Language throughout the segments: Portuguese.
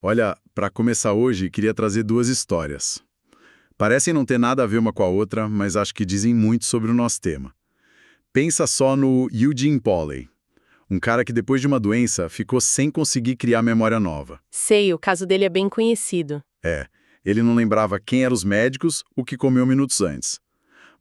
Olha, para começar hoje, queria trazer duas histórias. Parecem não ter nada a ver uma com a outra, mas acho que dizem muito sobre o nosso tema. Pensa só no Eugene Pauly, um cara que depois de uma doença ficou sem conseguir criar memória nova. Sei, o caso dele é bem conhecido. Ele não lembrava quem eram os médicos, o que comeu minutos antes.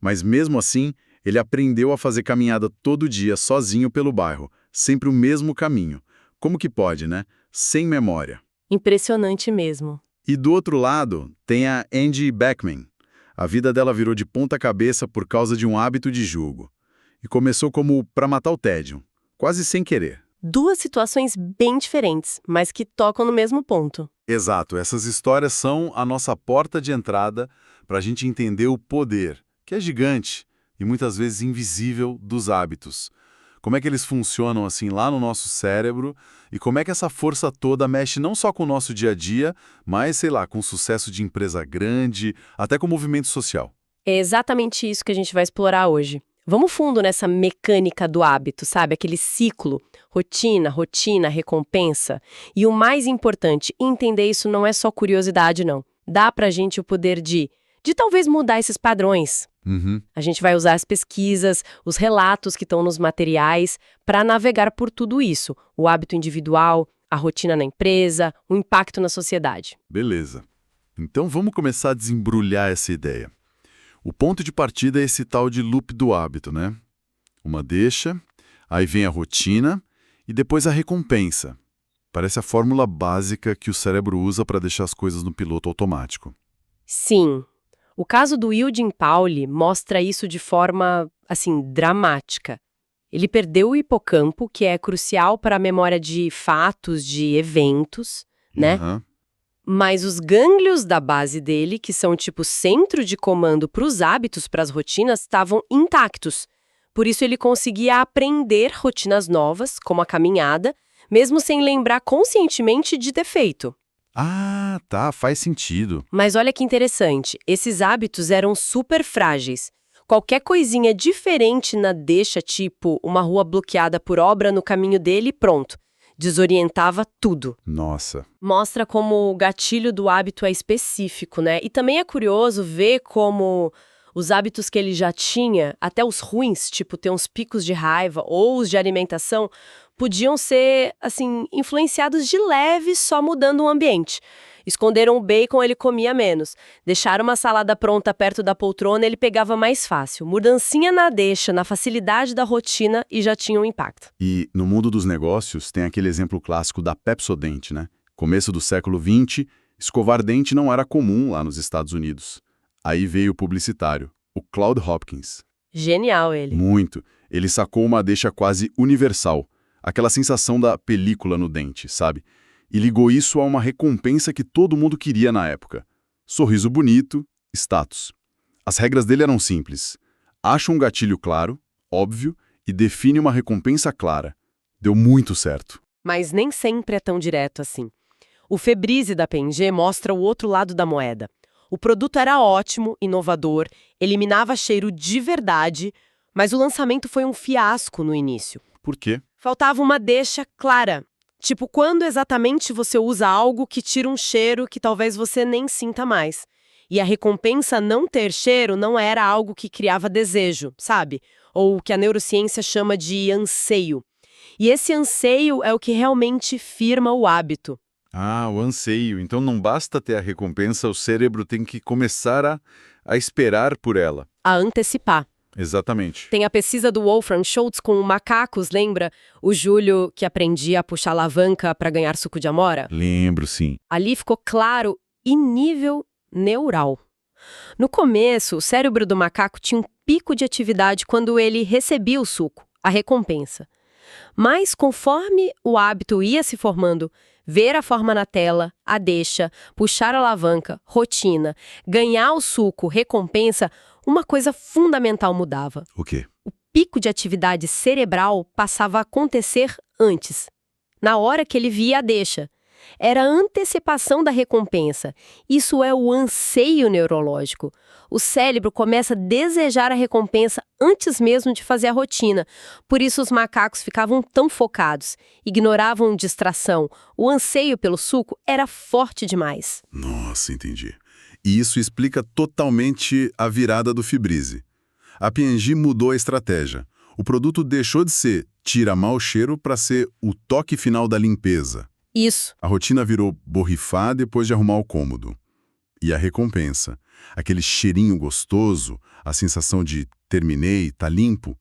Mas mesmo assim, ele aprendeu a fazer caminhada todo dia sozinho pelo bairro, sempre o mesmo caminho. Como que pode, né? Sem memória. Impressionante mesmo. E do outro lado, tem a Angie Beckman. A vida dela virou de ponta cabeça por causa de um hábito de julgo. E começou como para matar o tédio, quase sem querer. Duas situações bem diferentes, mas que tocam no mesmo ponto. Exato, essas histórias são a nossa porta de entrada para a gente entender o poder, que é gigante e muitas vezes invisível, dos hábitos. Como é que eles funcionam assim lá no nosso cérebro e como é que essa força toda mexe não só com o nosso dia a dia, mas, sei lá, com o sucesso de empresa grande, até com o movimento social. É exatamente isso que a gente vai explorar hoje. Vamos fundo nessa mecânica do hábito, sabe? Aquele ciclo, rotina, rotina, recompensa. E o mais importante, entender isso não é só curiosidade, não. Dá pra gente o poder de talvez mudar esses padrões. Uhum. A gente vai usar as pesquisas, os relatos que estão nos materiais para navegar por tudo isso. O hábito individual, a rotina na empresa, o impacto na sociedade. Beleza. Então vamos começar a desembrulhar essa ideia. O ponto de partida é esse tal de loop do hábito, né? Uma deixa, aí vem a rotina e depois a recompensa. Parece a fórmula básica que o cérebro usa para deixar as coisas no piloto automático. Sim, o caso do Eugene Pauly mostra isso de forma, assim, dramática. Ele perdeu o hipocampo, que é crucial para a memória de fatos, de eventos, né? Aham. Mas os gânglios da base dele, que são tipo centro de comando para os hábitos, para as rotinas, estavam intactos. Por isso ele conseguia aprender rotinas novas, como a caminhada, mesmo sem lembrar conscientemente de ter feito. Ah, tá, faz sentido. Mas olha que interessante, esses hábitos eram super frágeis. Qualquer coisinha diferente na deixa, tipo uma rua bloqueada por obra no caminho dele, pronto. Desorientava tudo. Nossa. Mostra como o gatilho do hábito é específico, né? E também é curioso ver como os hábitos que ele já tinha, até os ruins, tipo ter uns picos de raiva ou os de alimentação, podiam ser, assim, influenciados de leve só mudando o ambiente. Esconderam o bacon, ele comia menos. Deixaram uma salada pronta perto da poltrona, ele pegava mais fácil. Mudancinha na deixa, na facilidade da rotina e já tinha um impacto. E no mundo dos negócios tem aquele exemplo clássico da Pepsodent, né? Começo do século XX, escovar dente não era comum lá nos Estados Unidos. Aí veio o publicitário, o Claude Hopkins. Genial ele. Muito. Ele sacou uma deixa quase universal, aquela sensação da película no dente, sabe? E ligou isso a uma recompensa que todo mundo queria na época. Sorriso bonito, status. As regras dele eram simples. Acha um gatilho claro, óbvio, e define uma recompensa clara. Deu muito certo. Mas nem sempre é tão direto assim. O Febreze da P&G mostra o outro lado da moeda. O produto era ótimo, inovador, eliminava cheiro de verdade, mas o lançamento foi um fiasco no início. Por quê? Faltava uma deixa clara. Tipo, quando exatamente você usa algo que tira um cheiro que talvez você nem sinta mais. E a recompensa não ter cheiro não era algo que criava desejo, sabe? Ou o que a neurociência chama de anseio. E esse anseio é o que realmente firma o hábito. Ah, o anseio. Então não basta ter a recompensa, o cérebro tem que começar a esperar por ela. A antecipar. Exatamente. Tem a pesquisa do Wolfram Schultz com macacos, lembra? O Júlio que aprendia a puxar alavanca para ganhar suco de amora? Lembro, sim. Ali ficou claro e nível neural. No começo, o cérebro do macaco tinha um pico de atividade quando ele recebia o suco, a recompensa. Mas conforme o hábito ia se formando, ver a forma na tela, a deixa, puxar a alavanca, rotina, ganhar o suco, recompensa, uma coisa fundamental mudava. O quê? O pico de atividade cerebral passava a acontecer antes, na hora que ele via a deixa. Era a antecipação da recompensa. Isso é o anseio neurológico. O cérebro começa a desejar a recompensa antes mesmo de fazer a rotina. Por isso os macacos ficavam tão focados, ignoravam distração. O anseio pelo suco era forte demais. Nossa, entendi. E isso explica totalmente a virada do Fibrise. A P&G mudou a estratégia. O produto deixou de ser tira mau cheiro para ser o toque final da limpeza. Isso. A rotina virou borrifar depois de arrumar o cômodo. E a recompensa, aquele cheirinho gostoso, a sensação de terminei, tá limpo,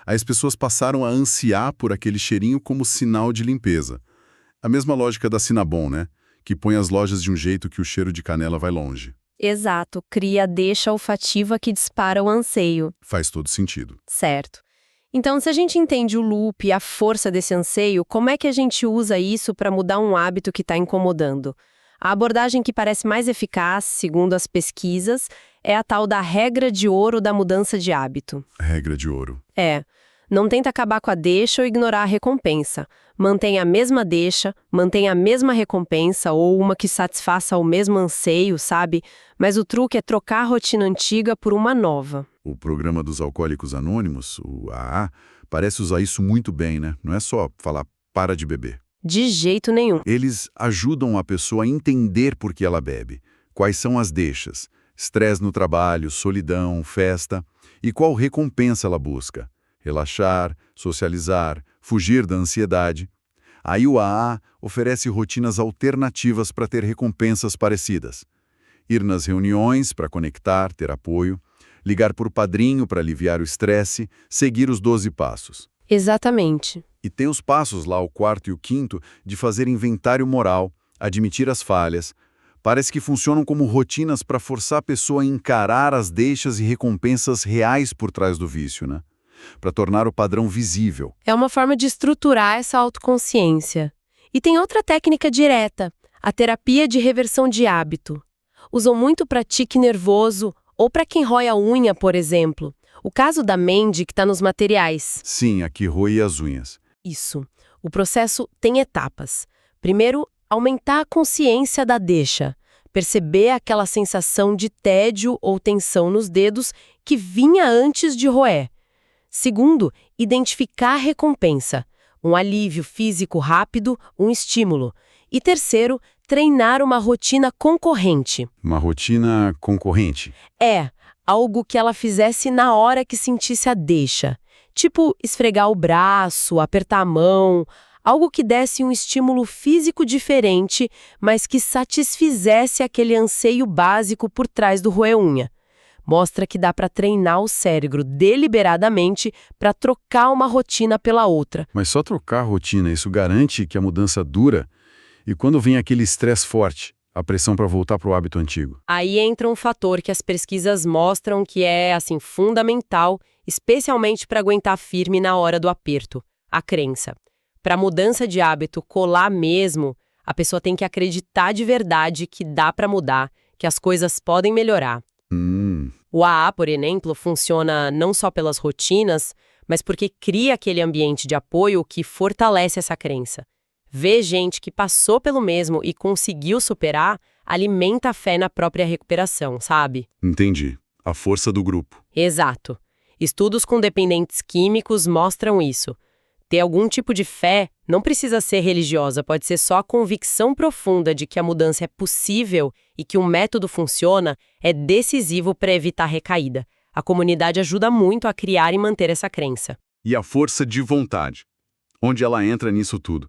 as pessoas passaram a ansiar por aquele cheirinho como sinal de limpeza. A mesma lógica da Cinnabon, né? Que põe as lojas de um jeito que o cheiro de canela vai longe. Exato, cria a deixa olfativa que dispara o anseio. Faz todo sentido. Certo. Então, se a gente entende o loop e a força desse anseio, como é que a gente usa isso para mudar um hábito que está incomodando? A abordagem que parece mais eficaz, segundo as pesquisas, é a tal da regra de ouro da mudança de hábito. Regra de ouro. Não tenta acabar com a deixa ou ignorar a recompensa. Mantenha a mesma deixa, mantenha a mesma recompensa ou uma que satisfaça o mesmo anseio, sabe? Mas o truque é trocar a rotina antiga por uma nova. O programa dos Alcoólicos Anônimos, o AA, parece usar isso muito bem, né? Não é só falar para de beber. De jeito nenhum. Eles ajudam a pessoa a entender por que ela bebe, quais são as deixas, estresse no trabalho, solidão, festa, e qual recompensa ela busca. Relaxar, socializar, fugir da ansiedade. Aí o AA oferece rotinas alternativas para ter recompensas parecidas. Ir nas reuniões para conectar, ter apoio, ligar por padrinho para aliviar o estresse, seguir os 12 passos. Exatamente. E tem os passos lá, o 4º e o 5º, de fazer inventário moral, admitir as falhas. Parece que funcionam como rotinas para forçar a pessoa a encarar as deixas e recompensas reais por trás do vício, né? Para tornar o padrão visível. É uma forma de estruturar essa autoconsciência. E tem outra técnica direta, a terapia de reversão de hábito. Usam muito para tique nervoso ou para quem rói a unha, por exemplo. O caso da Mandy, que está nos materiais. Sim, a que roe as unhas. Isso. O processo tem etapas. Primeiro, aumentar a consciência da deixa. Perceber aquela sensação de tédio ou tensão nos dedos que vinha antes de roer. Segundo, identificar a recompensa. Um alívio físico rápido, um estímulo. E terceiro, treinar uma rotina concorrente. Uma rotina concorrente. Algo que ela fizesse na hora que sentisse a deixa. Tipo, esfregar o braço, apertar a mão, algo que desse um estímulo físico diferente, mas que satisfizesse aquele anseio básico por trás do roer-unha. Mostra que dá para treinar o cérebro deliberadamente para trocar uma rotina pela outra. Mas só trocar a rotina, isso garante que a mudança dura? E quando vem aquele estresse forte, a pressão para voltar para o hábito antigo? Aí entra um fator que as pesquisas mostram que é, fundamental, especialmente para aguentar firme na hora do aperto, a crença. Para a mudança de hábito colar mesmo, a pessoa tem que acreditar de verdade que dá para mudar, que as coisas podem melhorar. O AA, por exemplo, funciona não só pelas rotinas, mas porque cria aquele ambiente de apoio que fortalece essa crença. Ver gente que passou pelo mesmo e conseguiu superar alimenta a fé na própria recuperação, sabe? Entendi. A força do grupo. Exato. Estudos com dependentes químicos mostram isso. Ter algum tipo de fé não precisa ser religiosa, pode ser só a convicção profunda de que a mudança é possível e que um método funciona é decisivo para evitar recaída. A comunidade ajuda muito a criar e manter essa crença. E a força de vontade. Onde ela entra nisso tudo?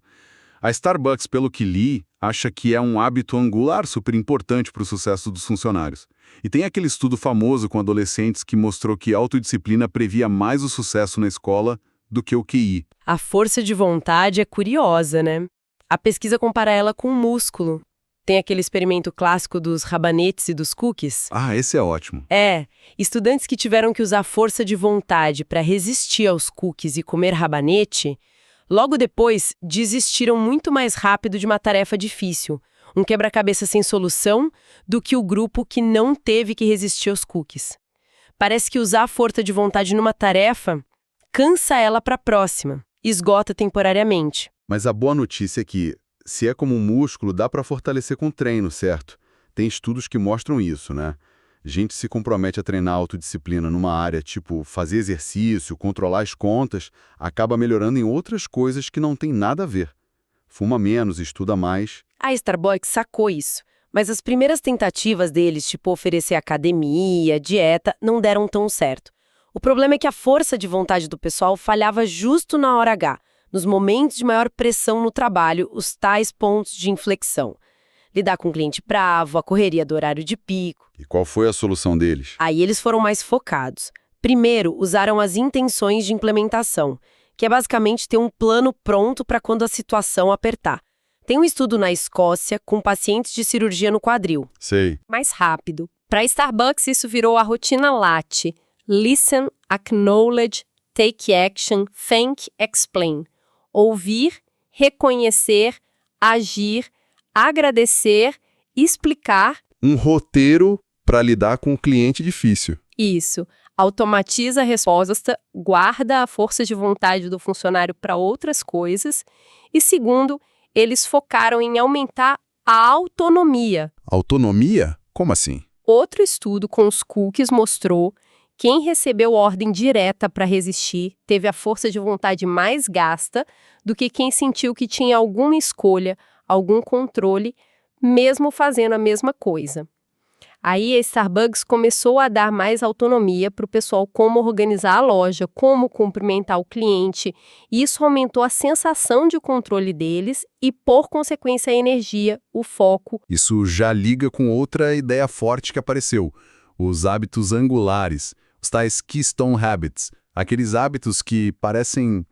A Starbucks, pelo que li, acha que é um hábito angular super importante para o sucesso dos funcionários. E tem aquele estudo famoso com adolescentes que mostrou que a autodisciplina previa mais o sucesso na escola do que o QI. A força de vontade é curiosa, né? A pesquisa compara ela com o músculo. Tem aquele experimento clássico dos rabanetes e dos cookies. Ah, esse é ótimo. Estudantes que tiveram que usar força de vontade para resistir aos cookies e comer rabanete, logo depois desistiram muito mais rápido de uma tarefa difícil, um quebra-cabeça sem solução, do que o grupo que não teve que resistir aos cookies. Parece que usar a força de vontade numa tarefa cansa ela para a próxima, esgota temporariamente. Mas a boa notícia é que, se é como um músculo, dá para fortalecer com treino, certo? Tem estudos que mostram isso, né? Gente se compromete a treinar autodisciplina numa área, tipo fazer exercício, controlar as contas, acaba melhorando em outras coisas que não tem nada a ver. Fuma menos, estuda mais. A Starbucks sacou isso, mas as primeiras tentativas deles, tipo oferecer academia, dieta, não deram tão certo. O problema é que a força de vontade do pessoal falhava justo na hora H, nos momentos de maior pressão no trabalho, os tais pontos de inflexão. Lidar com um cliente bravo, a correria do horário de pico. E qual foi a solução deles? Aí eles foram mais focados. Primeiro, usaram as intenções de implementação, que é basicamente ter um plano pronto para quando a situação apertar. Tem um estudo na Escócia com pacientes de cirurgia no quadril. Sei. Mais rápido. Para Starbucks, isso virou a rotina LATE. Listen, Acknowledge, Take Action, Thank, Explain. Ouvir, reconhecer, agir, agradecer, explicar. Um roteiro para lidar com o cliente difícil. Isso. Automatiza a resposta, guarda a força de vontade do funcionário para outras coisas. E segundo, eles focaram em aumentar a autonomia. Autonomia? Como assim? Outro estudo com os cookies mostrou quem recebeu ordem direta para resistir teve a força de vontade mais gasta do que quem sentiu que tinha alguma escolha, algum controle, mesmo fazendo a mesma coisa. Aí a Starbucks começou a dar mais autonomia para o pessoal como organizar a loja, como cumprimentar o cliente, e isso aumentou a sensação de controle deles e, por consequência, a energia, o foco. Isso já liga com outra ideia forte que apareceu, os hábitos angulares, os tais Keystone Habits, aqueles hábitos que parecem,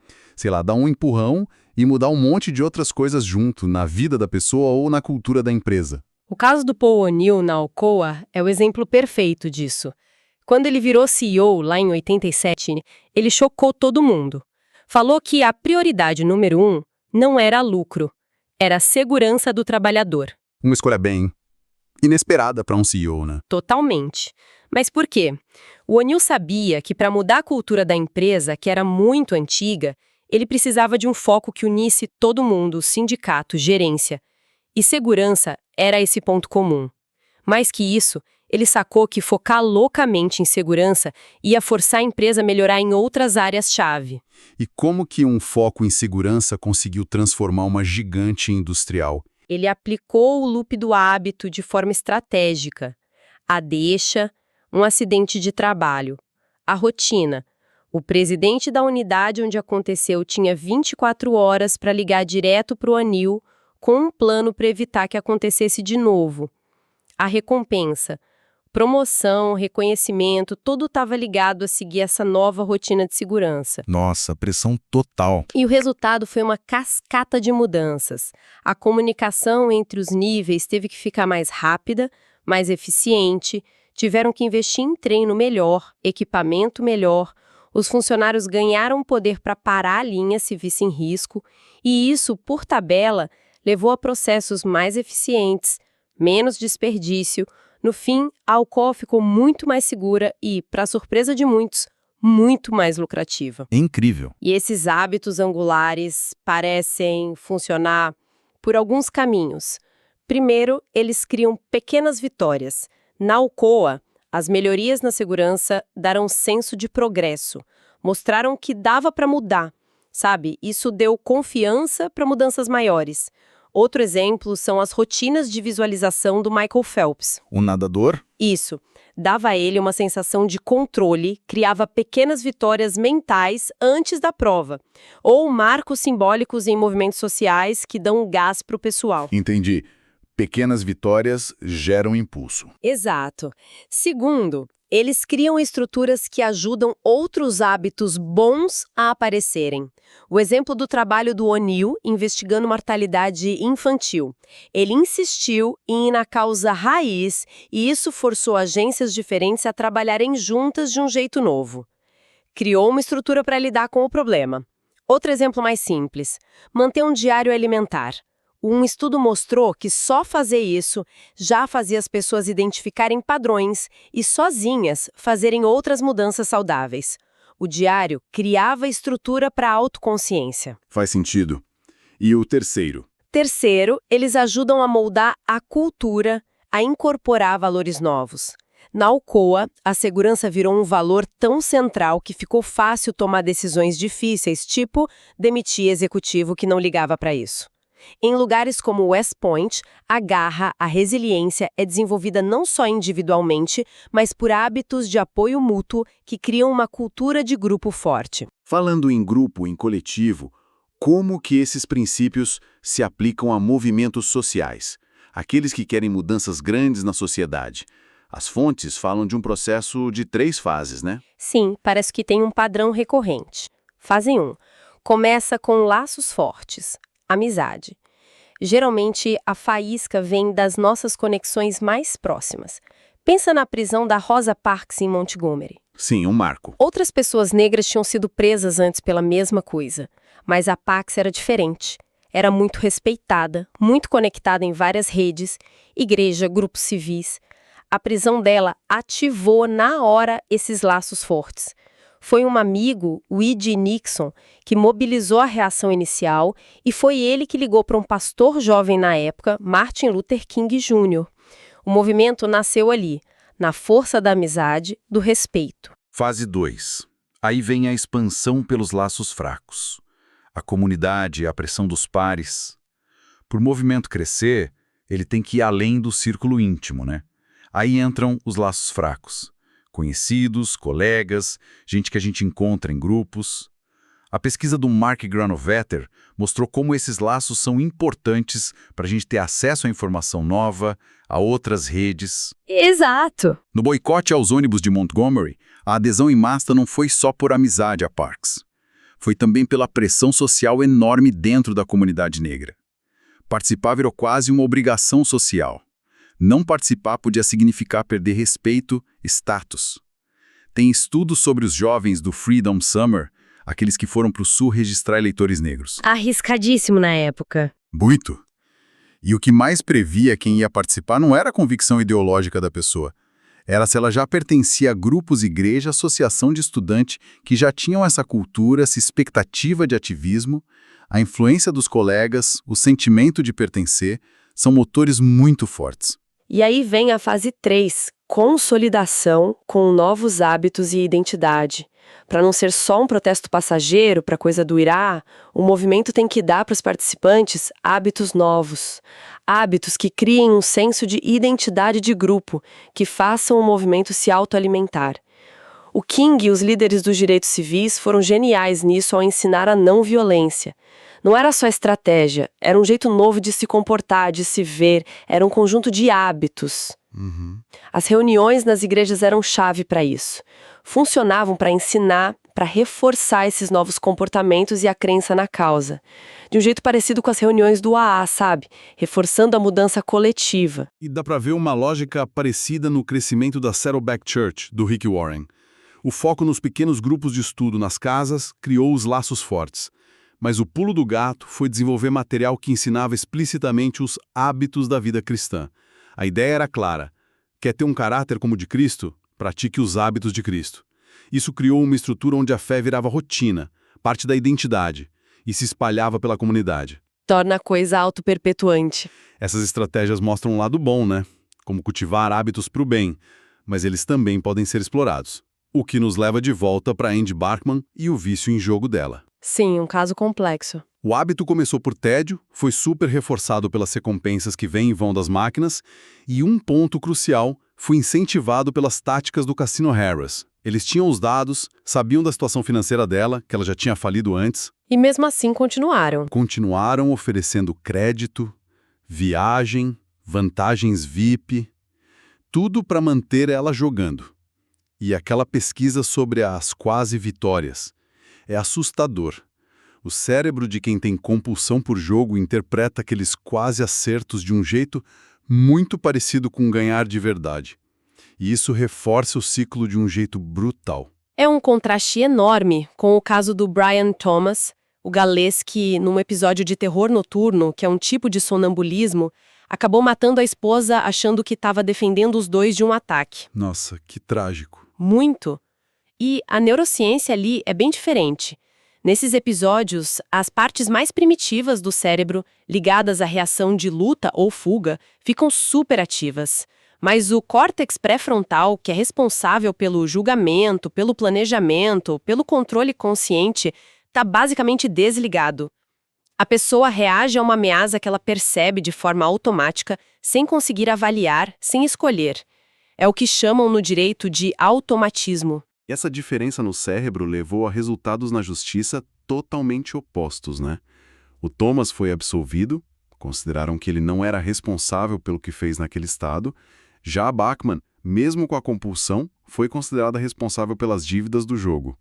dar um empurrão e mudar um monte de outras coisas junto, na vida da pessoa ou na cultura da empresa. O caso do Paul O'Neill na Alcoa é o exemplo perfeito disso. Quando ele virou CEO lá em 87, ele chocou todo mundo. Falou que a prioridade número 1 não era lucro, era a segurança do trabalhador. Uma escolha bem inesperada para um CEO, né? Totalmente. Mas por quê? O O'Neill sabia que para mudar a cultura da empresa, que era muito antiga, ele precisava de um foco que unisse todo mundo, sindicato, gerência. E segurança era esse ponto comum. Mais que isso, ele sacou que focar loucamente em segurança ia forçar a empresa a melhorar em outras áreas-chave. E como que um foco em segurança conseguiu transformar uma gigante industrial? Ele aplicou o loop do hábito de forma estratégica. A deixa, um acidente de trabalho. A rotina. O presidente da unidade onde aconteceu tinha 24 horas para ligar direto para o O'Neill com um plano para evitar que acontecesse de novo. A recompensa. Promoção, reconhecimento, tudo estava ligado a seguir essa nova rotina de segurança. Nossa, pressão total. E o resultado foi uma cascata de mudanças. A comunicação entre os níveis teve que ficar mais rápida, mais eficiente, tiveram que investir em treino melhor, equipamento melhor, os funcionários ganharam poder para parar a linha se vissem risco, e isso, por tabela, levou a processos mais eficientes, menos desperdício. No fim, a Alcoa ficou muito mais segura e, para surpresa de muitos, muito mais lucrativa. Incrível. E esses hábitos angulares parecem funcionar por alguns caminhos. Primeiro, eles criam pequenas vitórias. Na Alcoa, as melhorias na segurança deram um senso de progresso. Mostraram que dava para mudar, sabe? Isso deu confiança para mudanças maiores. Outro exemplo são as rotinas de visualização do Michael Phelps. O nadador? Isso. Dava a ele uma sensação de controle, criava pequenas vitórias mentais antes da prova. Ou marcos simbólicos em movimentos sociais que dão um gás para o pessoal. Entendi. Pequenas vitórias geram impulso. Exato. Segundo, eles criam estruturas que ajudam outros hábitos bons a aparecerem. O exemplo do trabalho do O'Neill investigando mortalidade infantil. Ele insistiu em ir na causa raiz e isso forçou agências diferentes a trabalharem juntas de um jeito novo. Criou uma estrutura para lidar com o problema. Outro exemplo mais simples, manter um diário alimentar. Um estudo mostrou que só fazer isso já fazia as pessoas identificarem padrões e sozinhas fazerem outras mudanças saudáveis. O diário criava estrutura para a autoconsciência. Faz sentido. E o terceiro? Terceiro, eles ajudam a moldar a cultura, a incorporar valores novos. Na Alcoa, a segurança virou um valor tão central que ficou fácil tomar decisões difíceis, tipo demitir executivo que não ligava para isso. Em lugares como West Point, a garra, a resiliência é desenvolvida não só individualmente, mas por hábitos de apoio mútuo que criam uma cultura de grupo forte. Falando em grupo, em coletivo, como que esses princípios se aplicam a movimentos sociais? Aqueles que querem mudanças grandes na sociedade. As fontes falam de um processo de 3 fases, né? Sim, parece que tem um padrão recorrente. Fase 1. Começa com laços fortes. Amizade. Geralmente, a faísca vem das nossas conexões mais próximas. Pensa na prisão da Rosa Parks em Montgomery. Sim, um marco. Outras pessoas negras tinham sido presas antes pela mesma coisa, mas a Parks era diferente. Era muito respeitada, muito conectada em várias redes, igreja, grupos civis. A prisão dela ativou na hora esses laços fortes. Foi um amigo, o E.G. Nixon, que mobilizou a reação inicial e foi ele que ligou para um pastor jovem na época, Martin Luther King Jr. O movimento nasceu ali, na força da amizade, do respeito. Fase 2. Aí vem a expansão pelos laços fracos. A comunidade, a pressão dos pares. Para o movimento crescer, ele tem que ir além do círculo íntimo, né? Aí entram os laços fracos. Conhecidos, colegas, gente que a gente encontra em grupos. A pesquisa do Mark Granovetter mostrou como esses laços são importantes para a gente ter acesso à informação nova, a outras redes. Exato! No boicote aos ônibus de Montgomery, a adesão em massa não foi só por amizade a Parks. Foi também pela pressão social enorme dentro da comunidade negra. Participar virou quase uma obrigação social. Não participar podia significar perder respeito, status. Tem estudos sobre os jovens do Freedom Summer, aqueles que foram para o sul registrar eleitores negros. Arriscadíssimo na época. Muito. E o que mais previa quem ia participar não era a convicção ideológica da pessoa. Era se ela já pertencia a grupos, igreja, associação de estudante que já tinham essa cultura, essa expectativa de ativismo, a influência dos colegas, o sentimento de pertencer, são motores muito fortes. E aí vem a fase 3, consolidação com novos hábitos e identidade. Para não ser só um protesto passageiro para coisa do irá, o movimento tem que dar para os participantes hábitos novos. Hábitos que criem um senso de identidade de grupo, que façam o movimento se autoalimentar. O King e os líderes dos direitos civis foram geniais nisso ao ensinar a não violência. Não era só estratégia, era um jeito novo de se comportar, de se ver, era um conjunto de hábitos. As reuniões nas igrejas eram chave para isso. Funcionavam para ensinar, para reforçar esses novos comportamentos e a crença na causa. De um jeito parecido com as reuniões do AA, sabe? Reforçando a mudança coletiva. E dá para ver uma lógica parecida no crescimento da Saddleback Church, do Rick Warren. O foco nos pequenos grupos de estudo nas casas criou os laços fortes. Mas o pulo do gato foi desenvolver material que ensinava explicitamente os hábitos da vida cristã. A ideia era clara. Quer ter um caráter como o de Cristo? Pratique os hábitos de Cristo. Isso criou uma estrutura onde a fé virava rotina, parte da identidade, e se espalhava pela comunidade. Torna a coisa auto-perpetuante. Essas estratégias mostram um lado bom, né? Como cultivar hábitos para o bem, mas eles também podem ser explorados. O que nos leva de volta para Andy Bachman e o vício em jogo dela. Sim, um caso complexo. O hábito começou por tédio, foi super reforçado pelas recompensas que vêm e vão das máquinas, e um ponto crucial foi incentivado pelas táticas do Cassino Harris. Eles tinham os dados, sabiam da situação financeira dela, que ela já tinha falido antes. E mesmo assim continuaram. Continuaram oferecendo crédito, viagem, vantagens VIP, tudo para manter ela jogando. E aquela pesquisa sobre as quase vitórias. É assustador. O cérebro de quem tem compulsão por jogo interpreta aqueles quase acertos de um jeito muito parecido com ganhar de verdade. E isso reforça o ciclo de um jeito brutal. É um contraste enorme com o caso do Brian Thomas, o galês que, num episódio de terror noturno, que é um tipo de sonambulismo, acabou matando a esposa achando que estava defendendo os dois de um ataque. Nossa, que trágico. Muito. E a neurociência ali é bem diferente. Nesses episódios, as partes mais primitivas do cérebro, ligadas à reação de luta ou fuga, ficam superativas. Mas o córtex pré-frontal, que é responsável pelo julgamento, pelo planejamento, pelo controle consciente, está basicamente desligado. A pessoa reage a uma ameaça que ela percebe de forma automática, sem conseguir avaliar, sem escolher. É o que chamam no direito de automatismo. E essa diferença no cérebro levou a resultados na justiça totalmente opostos, né? O Thomas foi absolvido, consideraram que ele não era responsável pelo que fez naquele estado. Já a Bachmann, mesmo com a compulsão, foi considerada responsável pelas dívidas do jogo.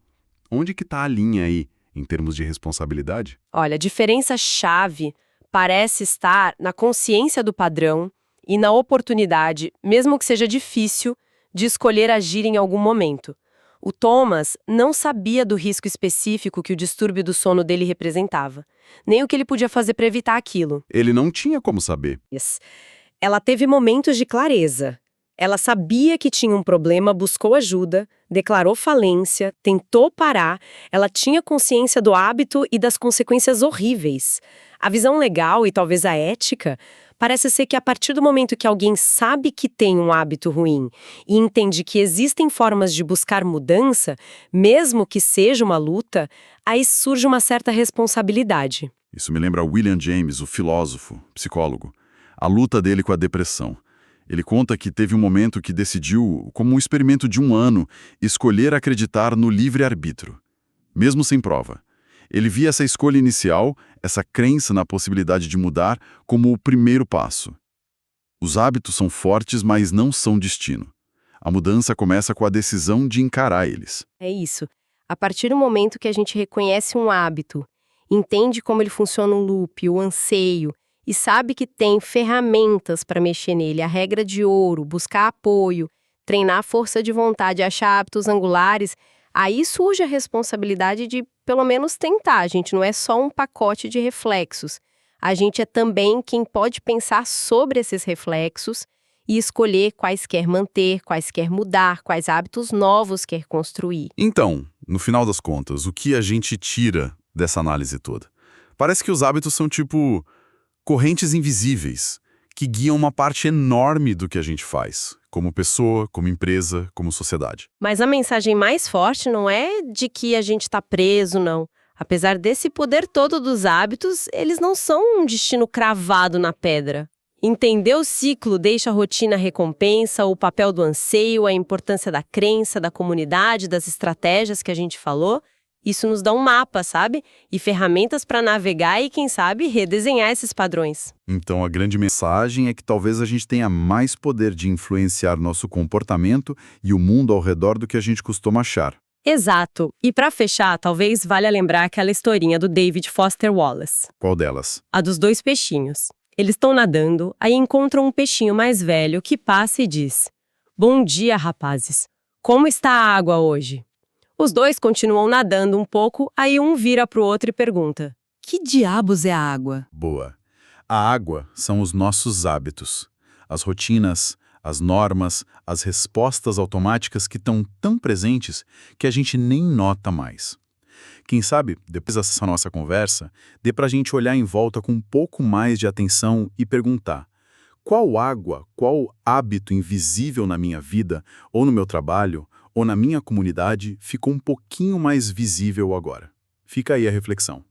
Onde que está a linha aí, em termos de responsabilidade? Olha, a diferença-chave parece estar na consciência do padrão e na oportunidade, mesmo que seja difícil, de escolher agir em algum momento. O Thomas não sabia do risco específico que o distúrbio do sono dele representava, nem o que ele podia fazer para evitar aquilo. Ele não tinha como saber. Ela teve momentos de clareza. Ela sabia que tinha um problema, buscou ajuda, declarou falência, tentou parar. Ela tinha consciência do hábito e das consequências horríveis. A visão legal e talvez a ética parece ser que a partir do momento que alguém sabe que tem um hábito ruim e entende que existem formas de buscar mudança, mesmo que seja uma luta, aí surge uma certa responsabilidade. Isso me lembra William James, o filósofo, psicólogo. A luta dele com a depressão. Ele conta que teve um momento que decidiu, como um experimento de 1 ano, escolher acreditar no livre-arbítrio, mesmo sem prova. Ele via essa escolha inicial, essa crença na possibilidade de mudar, como o primeiro passo. Os hábitos são fortes, mas não são destino. A mudança começa com a decisão de encarar eles. É isso. A partir do momento que a gente reconhece um hábito, entende como ele funciona o loop, o anseio, e sabe que tem ferramentas para mexer nele, a regra de ouro, buscar apoio, treinar a força de vontade, achar hábitos angulares, aí surge a responsabilidade de, pelo menos, tentar. A gente não é só um pacote de reflexos. A gente é também quem pode pensar sobre esses reflexos e escolher quais quer manter, quais quer mudar, quais hábitos novos quer construir. Então, no final das contas, o que a gente tira dessa análise toda? Parece que os hábitos são tipo correntes invisíveis, que guiam uma parte enorme do que a gente faz, como pessoa, como empresa, como sociedade. Mas a mensagem mais forte não é de que a gente está preso, não. Apesar desse poder todo dos hábitos, eles não são um destino cravado na pedra. Entender o ciclo deixa a rotina recompensa, o papel do anseio, a importância da crença, da comunidade, das estratégias que a gente falou. Isso nos dá um mapa, sabe? E ferramentas para navegar e, quem sabe, redesenhar esses padrões. Então, a grande mensagem é que talvez a gente tenha mais poder de influenciar nosso comportamento e o mundo ao redor do que a gente costuma achar. Exato. E para fechar, talvez valha lembrar aquela historinha do David Foster Wallace. Qual delas? A dos 2 peixinhos. Eles estão nadando, aí encontram um peixinho mais velho que passa e diz: "Bom dia, rapazes. Como está a água hoje?" Os 2 continuam nadando um pouco, aí um vira pro outro e pergunta: "Que diabos é a água?" Boa. A água são os nossos hábitos, as rotinas, as normas, as respostas automáticas que estão tão presentes que a gente nem nota mais. Quem sabe, depois dessa nossa conversa, dê pra gente olhar em volta com um pouco mais de atenção e perguntar: qual água, qual hábito invisível na minha vida, ou no meu trabalho, ou na minha comunidade ficou um pouquinho mais visível agora? Fica aí a reflexão.